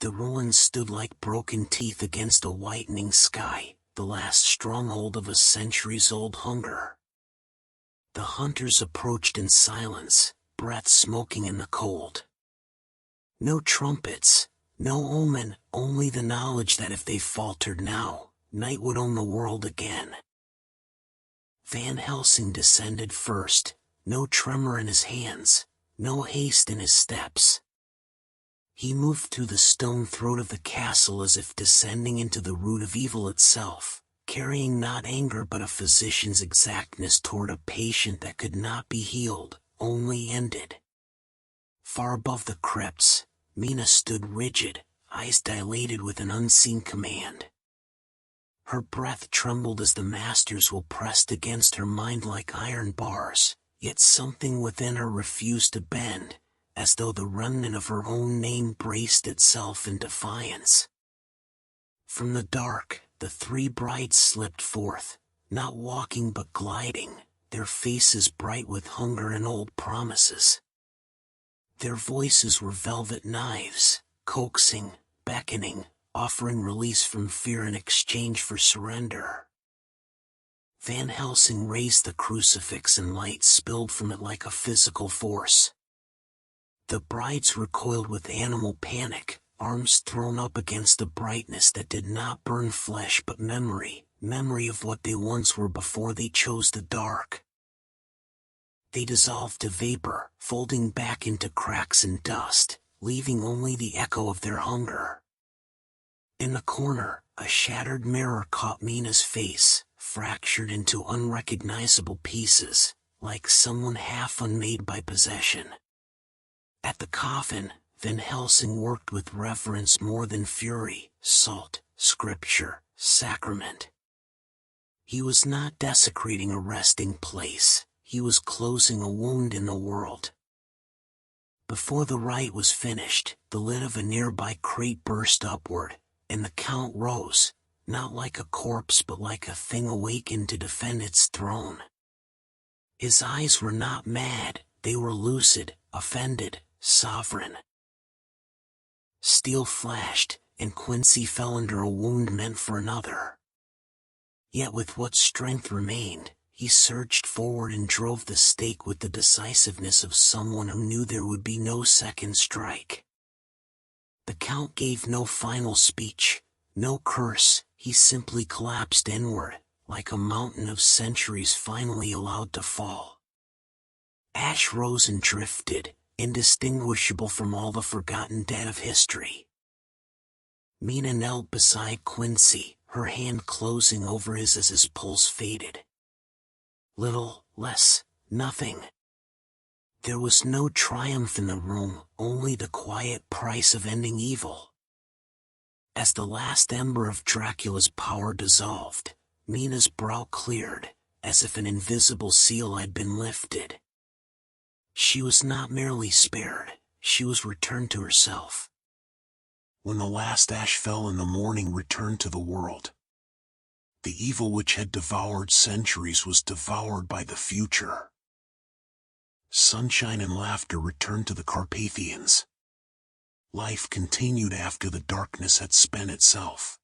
The ruins stood like broken teeth against a whitening sky, the last stronghold of a centuries-old hunger. The hunters approached in silence, breath smoking in the cold. No trumpets, no omen, only the knowledge that if they faltered now, night would own the world again. Van Helsing descended first, no tremor in his hands, no haste in his steps. He moved through the stone throat of the castle as if descending into the root of evil itself, carrying not anger but a physician's exactness toward a patient that could not be healed, only ended. Far above the crypts, Mina stood rigid, eyes dilated with an unseen command. Her breath trembled as the master's will pressed against her mind like iron bars, yet something within her refused to bend, as though the remnant of her own name braced itself in defiance. From the dark, the three brides slipped forth, not walking but gliding, their faces bright with hunger and old promises. Their voices were velvet knives, coaxing, beckoning, offering release from fear in exchange for surrender. Van Helsing raised the crucifix and light spilled from it like a physical force. The brides recoiled with animal panic, arms thrown up against the brightness that did not burn flesh but memory of what they once were before they chose the dark. They dissolved to vapor, folding back into cracks and dust, leaving only the echo of their hunger. In the corner, a shattered mirror caught Mina's face, fractured into unrecognizable pieces, like someone half unmade by possession. At the coffin, Van Helsing worked with reverence more than fury, salt, scripture, sacrament. He was not desecrating a resting place, he was closing a wound in the world. Before the rite was finished, the lid of a nearby crate burst upward, and the Count rose, not like a corpse but like a thing awakened to defend its throne. His eyes were not mad, they were lucid, offended, sovereign. Steel flashed, and Quincy fell under a wound meant for another. Yet with what strength remained, he surged forward and drove the stake with the decisiveness of someone who knew there would be no second strike. The Count gave no final speech, no curse, he simply collapsed inward, like a mountain of centuries finally allowed to fall. Ash rose and drifted, indistinguishable from all the forgotten dead of history. Mina knelt beside Quincy, her hand closing over his as his pulse faded. Little, less, nothing. There was no triumph in the room, only the quiet price of ending evil. As the last ember of Dracula's power dissolved, Mina's brow cleared, as if an invisible seal had been lifted. She was not merely spared, she was returned to herself. When the last ash fell and the morning returned to the world, the evil which had devoured centuries was devoured by the future. Sunshine and laughter returned to the Carpathians. Life continued after the darkness had spent itself.